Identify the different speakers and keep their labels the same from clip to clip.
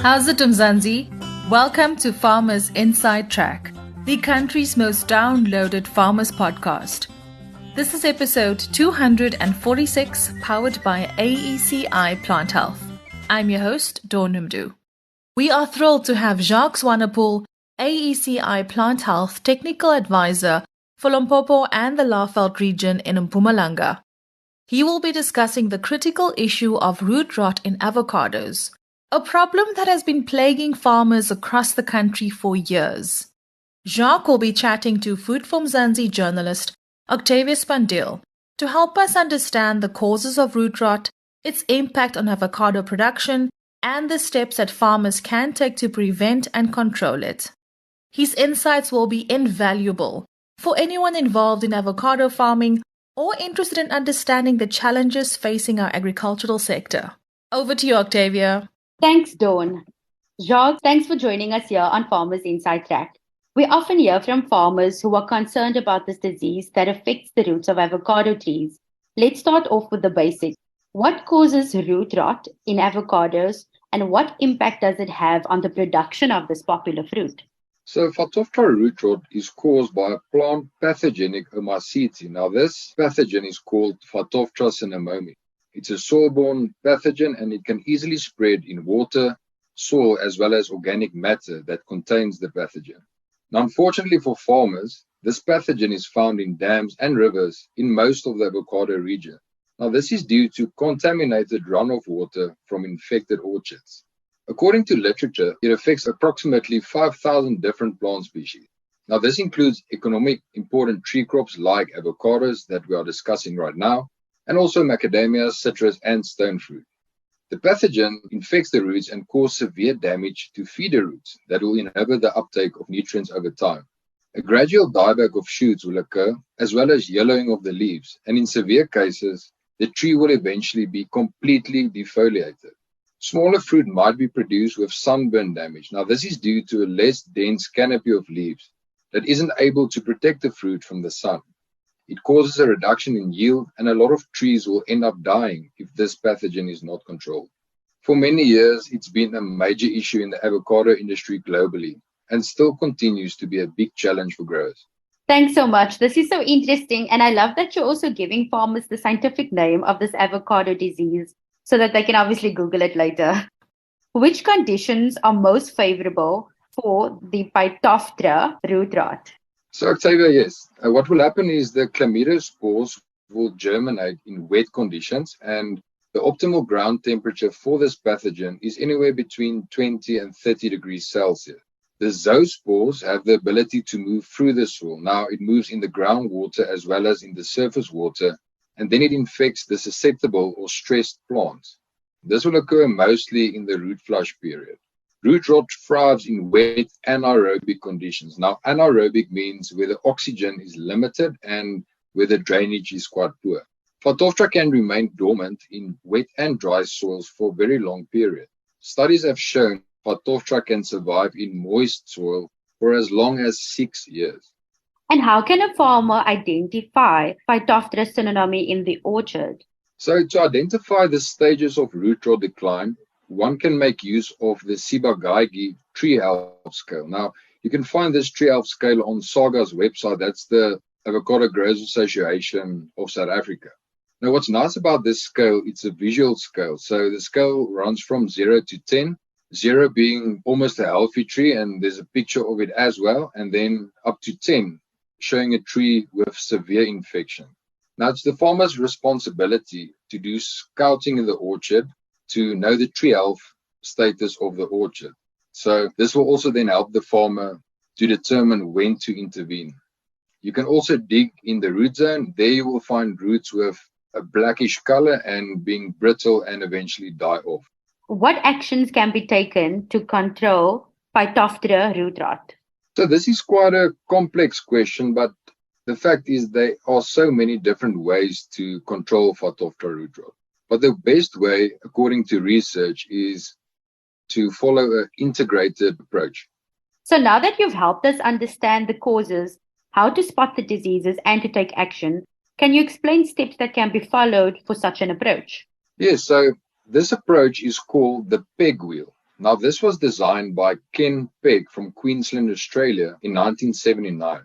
Speaker 1: How's it, Mzansi? Welcome to Farmers Inside Track, the country's most downloaded farmers podcast. This is episode 246, powered by AECI Plant Health. I'm your host, Dawn Mdu. We are thrilled to have Jacques Swanepoel, AECI Plant Health Technical Advisor for Limpopo and the Laeveld region in Mpumalanga. He will be discussing the critical issue of root rot in avocados, a problem that has been plaguing farmers across the country for years. Jacques will be chatting to Food for Mzansi journalist Octavius Pandil to help us understand the causes of root rot, its impact on avocado production, and the steps that farmers can take to prevent and control it. His insights will be invaluable for anyone involved in avocado farming or interested in understanding the challenges facing our agricultural sector. Over to you, Octavia.
Speaker 2: Thanks, Dawn. Jacques, thanks for joining us here on Farmers Inside Track. We often hear from farmers who are concerned about this disease that affects the roots of avocado trees. Let's start off with the basics. What causes root rot in avocados, and what impact does it have on the production of this popular fruit?
Speaker 3: So Phytophthora root rot is caused by a plant pathogenic AECI. Now this pathogen is called Phytophthora cinnamomum. It's a soil-borne pathogen and it can easily spread in water, soil, as well as organic matter that contains the pathogen. Now, unfortunately for farmers, this pathogen is found in dams and rivers in most of the avocado region. Now, this is due to contaminated runoff water from infected orchards. According to literature, it affects approximately 5,000 different plant species. Now, this includes economic important tree crops like avocados that we are discussing right now, and also macadamia, citrus, and stone fruit. The pathogen infects the roots and causes severe damage to feeder roots that will inhibit the uptake of nutrients over time. A gradual dieback of shoots will occur, as well as yellowing of the leaves, and in severe cases, the tree will eventually be completely defoliated. Smaller fruit might be produced with sunburn damage. Now, this is due to a less dense canopy of leaves that isn't able to protect the fruit from the sun. It causes a reduction in yield, and a lot of trees will end up dying if this pathogen is not controlled. For many years, it's been a major issue in the avocado industry globally and still continues to be a big challenge for growers.
Speaker 2: Thanks so much. This is so interesting, and I love that you're also giving farmers the scientific name of this avocado disease so that they can obviously Google it later. Which conditions are most favorable for the Phytophthora root rot?
Speaker 3: So, Octavia, yes. What will happen is the chlamydospores will germinate in wet conditions, and the optimal ground temperature for this pathogen is anywhere between 20 and 30 degrees Celsius. The zoospores have the ability to move through the soil. Now, it moves in the groundwater as well as in the surface water, and then it infects the susceptible or stressed plants. This will occur mostly in the root flush period. Root rot thrives in wet anaerobic conditions. Now, anaerobic means where the oxygen is limited and where the drainage is quite poor. Phytophthora can remain dormant in wet and dry soils for a very long period. Studies have shown Phytophthora can survive in moist soil for as long as 6 years.
Speaker 2: And how can a farmer identify Phytophthora cinnamomum in the orchard?
Speaker 3: So to identify the stages of root rot decline, one can make use of the Ciba-Geigy tree health scale. Now, you can find this tree health scale on SAGA's website. That's the Avocado Growers Association of South Africa. Now, what's nice about this scale, it's a visual scale. So the scale runs from 0 to 10, 0 being almost a healthy tree, and there's a picture of it as well, and then up to 10, showing a tree with severe infection. Now, it's the farmer's responsibility to do scouting in the orchard to know the tree health status of the orchard. So this will also then help the farmer to determine when to intervene. You can also dig in the root zone. There you will find roots with a blackish color and being brittle and eventually die off.
Speaker 2: What actions can be taken to control Phytophthora root rot?
Speaker 3: So this is quite a complex question, but the fact is there are so many different ways to control Phytophthora root rot. But the best way, according to research, is to follow an integrated approach.
Speaker 2: So now that you've helped us understand the causes, how to spot the diseases, and to take action, can you explain steps that can be followed for such an approach?
Speaker 3: Yes, so this approach is called the PEG wheel. Now, this was designed by Ken Pegg from Queensland, Australia in 1979.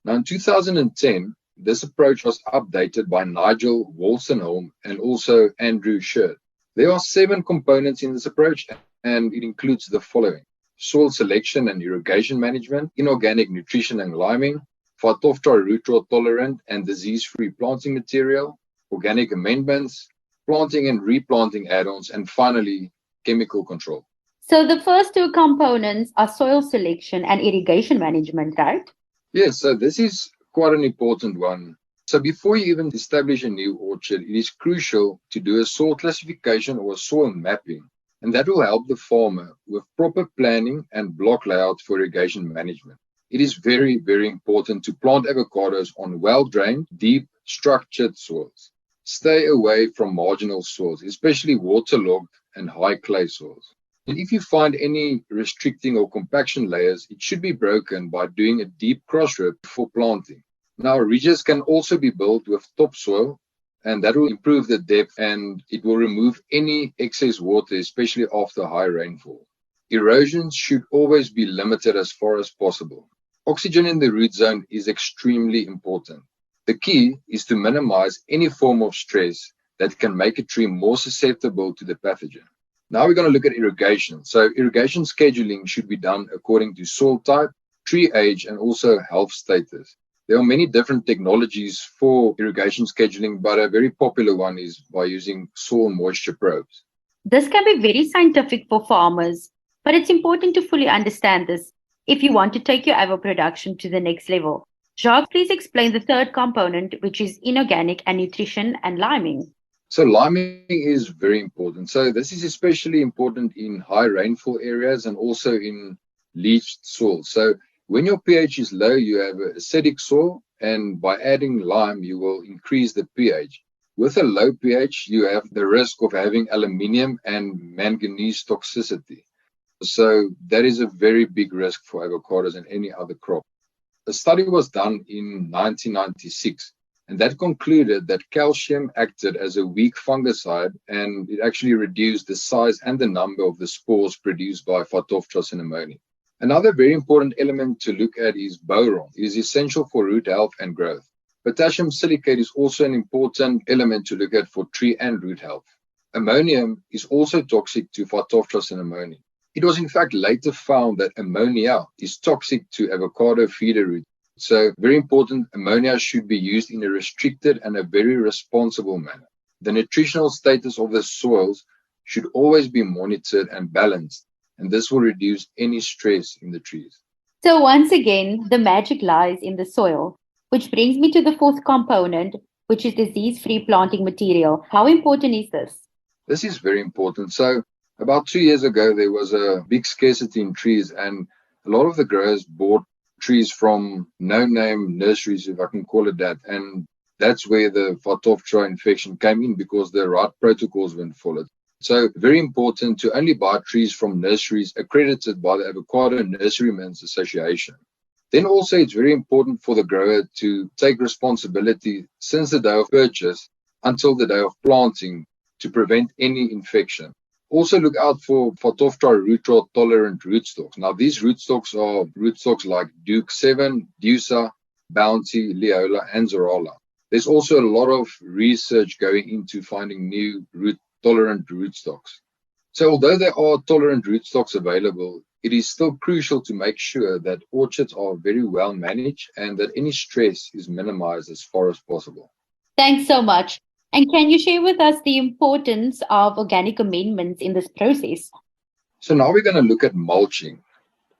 Speaker 3: Now, in 2010, this approach was updated by Nigel Wolstenholme and also Andrew Sherd. There are 7 components in this approach, and it includes the following: soil selection and irrigation management, inorganic nutrition and liming, Phytophthora root rot tolerant and disease-free planting material, organic amendments, planting and replanting add-ons, and finally, chemical control.
Speaker 2: So the first 2 components are soil selection and irrigation management, right?
Speaker 3: Yes, so this is quite an important one. So before you even establish a new orchard, it is crucial to do a soil classification or a soil mapping, and that will help the farmer with proper planning and block layout for irrigation management. It is very, very important to plant avocados on well-drained, deep, structured soils. Stay away from marginal soils, especially waterlogged and high clay soils. And if you find any restricting or compaction layers, it should be broken by doing a deep cross rip before planting. Now, ridges can also be built with topsoil, and that will improve the depth and it will remove any excess water, especially after high rainfall. Erosion should always be limited as far as possible. Oxygen in the root zone is extremely important. The key is to minimize any form of stress that can make a tree more susceptible to the pathogen. Now we're going to look at irrigation. So irrigation scheduling should be done according to soil type, tree age, and also health status. There are many different technologies for irrigation scheduling, but a very popular one is by using soil moisture probes.
Speaker 2: This can be very scientific for farmers, but it's important to fully understand this if you want to take your avo production to the next level. Jacques, please explain the third component, which is inorganic and nutrition and liming.
Speaker 3: So liming is very important. So this is especially important in high rainfall areas and also in leached soil. So when your pH is low, you have acidic soil, and by adding lime, you will increase the pH. With a low pH, you have the risk of having aluminium and manganese toxicity. So that is a very big risk for avocados and any other crop. A study was done in 1996, and that concluded that calcium acted as a weak fungicide, and it actually reduced the size and the number of the spores produced by Phytophthora cinnamoni. Another very important element to look at is boron. It is essential for root health and growth. Potassium silicate is also an important element to look at for tree and root health. Ammonium is also toxic to Phytophthora cinnamoni. It was in fact later found that ammonia is toxic to avocado feeder root. So very important, ammonia should be used in a restricted and a very responsible manner. The nutritional status of the soils should always be monitored and balanced, and this will reduce any stress in the trees.
Speaker 2: So once again, the magic lies in the soil, which brings me to the fourth component, which is disease-free planting material. How important is this?
Speaker 3: This is very important. So about 2 years ago, there was a big scarcity in trees, and a lot of the growers bought trees from no-name nurseries, if I can call it that. And that's where the Phytophthora infection came in because the right protocols weren't followed. So very important to only buy trees from nurseries accredited by the Avocado Nurserymen's Association. Then also it's very important for the grower to take responsibility since the day of purchase until the day of planting to prevent any infection. Also look out for Phytophthora root rot tolerant rootstocks. Now these rootstocks are rootstocks like Duke 7, Dusa, Bounty, Leola, and Zorola. There's also a lot of research going into finding new tolerant rootstocks. So although there are tolerant rootstocks available, it is still crucial to make sure that orchards are very well managed and that any stress is minimized as far as possible.
Speaker 2: Thanks so much. And can you share with us the importance of organic amendments in this process?
Speaker 3: So now we're going to look at mulching.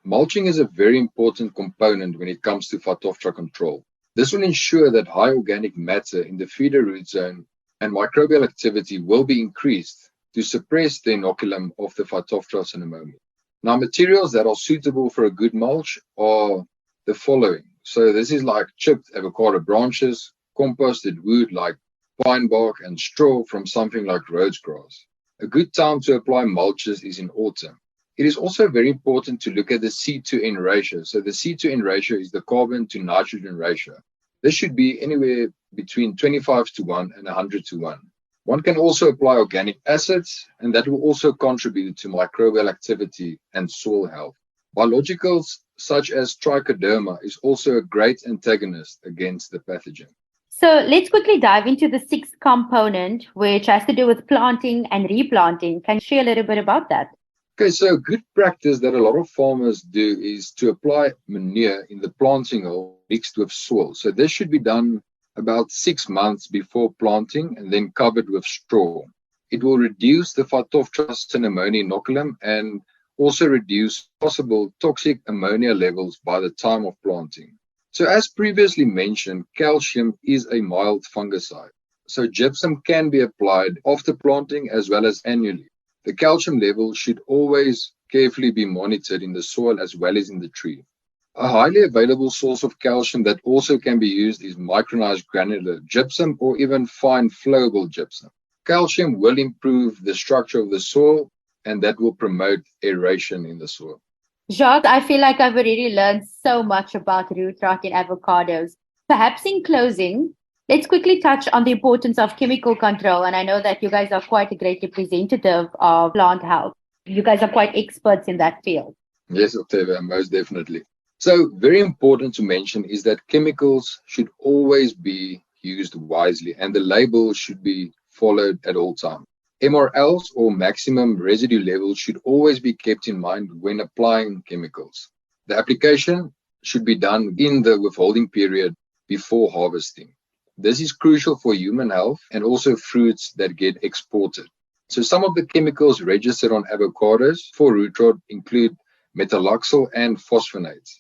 Speaker 3: Mulching is a very important component when it comes to Phytophthora control. This will ensure that high organic matter in the feeder root zone and microbial activity will be increased to suppress the inoculum of the Phytophthora cinnamoni. Now, materials that are suitable for a good mulch are the following. So this is like chipped avocado branches, composted wood like pine bark, and straw from something like Rhodes grass. A good time to apply mulches is in autumn. It is also very important to look at the C/N ratio. So the C/N ratio is the carbon to nitrogen ratio. This should be anywhere between 25:1 and 100:1. One can also apply organic acids, and that will also contribute to microbial activity and soil health. Biologicals such as trichoderma is also a great antagonist against the pathogen.
Speaker 2: So let's quickly dive into the sixth component, which has to do with planting and replanting. Can you share a little bit about that?
Speaker 3: Okay, so a good practice that a lot of farmers do is to apply manure in the planting hole mixed with soil. So this should be done about 6 months before planting and then covered with straw. It will reduce the Phytophthora cinnamoni inoculum and also reduce possible toxic ammonia levels by the time of planting. So as previously mentioned, calcium is a mild fungicide. So gypsum can be applied after planting as well as annually. The calcium level should always carefully be monitored in the soil as well as in the tree. A highly available source of calcium that also can be used is micronized granular gypsum or even fine flowable gypsum. Calcium will improve the structure of the soil and that will promote aeration in the soil.
Speaker 2: Jacques, I feel like I've already learned so much about root rot in avocados. Perhaps in closing, let's quickly touch on the importance of chemical control. And I know that you guys are quite a great representative of plant health. You guys are quite experts in that field.
Speaker 3: Yes, Octavia, most definitely. So very important to mention is that chemicals should always be used wisely and the label should be followed at all times. MRLs or maximum residue levels should always be kept in mind when applying chemicals. The application should be done in the withholding period before harvesting. This is crucial for human health and also fruits that get exported. So some of the chemicals registered on avocados for root rot include metaloxyl and phosphonates.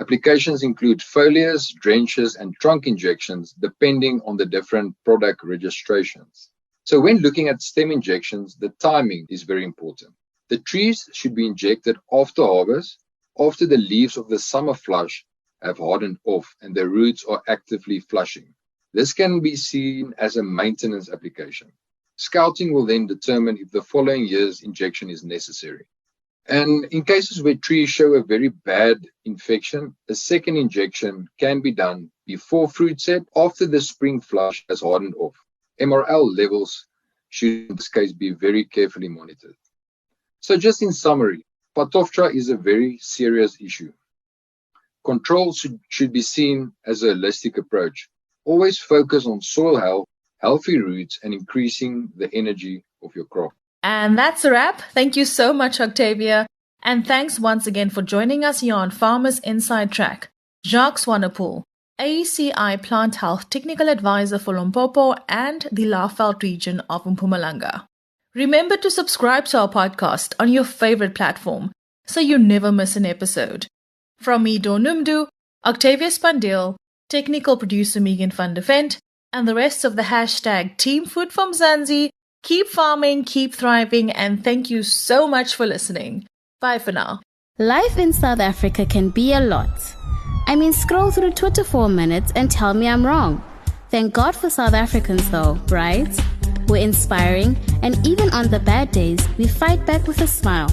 Speaker 3: Applications include foliars, drenches, and trunk injections depending on the different product registrations. So when looking at stem injections, the timing is very important. The trees should be injected after harvest, after the leaves of the summer flush have hardened off and the roots are actively flushing. This can be seen as a maintenance application. Scouting will then determine if the following year's injection is necessary. And in cases where trees show a very bad infection, a second injection can be done before fruit set after the spring flush has hardened off. MRL levels should in this case be very carefully monitored. So just in summary, Phytophthora is a very serious issue. Control should be seen as a holistic approach. Always focus on soil health, healthy roots, and increasing the energy of your crop.
Speaker 1: And that's a wrap. Thank you so much, Octavia. And thanks once again for joining us here on Farmers Inside Track. Jacques Swanepoel, AECI Plant Health Technical Advisor for Limpopo and the Laeveld region of Mpumalanga. Remember to subscribe to our podcast on your favorite platform so you never miss an episode. From me, Donumdu, Octavia Spandil, technical producer Megan van der Vent, and the rest of the hashtag Team Food from Zanzi, keep farming, keep thriving, and thank you so much for listening. Bye for now.
Speaker 4: Life in South Africa can be a lot. I mean, scroll through Twitter for a minute and tell me I'm wrong. Thank God for South Africans though, right? We're inspiring, and even on the bad days, we fight back with a smile.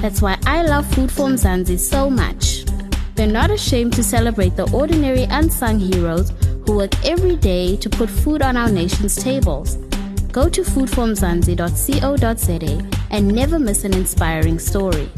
Speaker 4: That's why I love Food for Mzansi so much. We're not ashamed to celebrate the ordinary unsung heroes who work every day to put food on our nation's tables. Go to foodformzansi.co.za and never miss an inspiring story.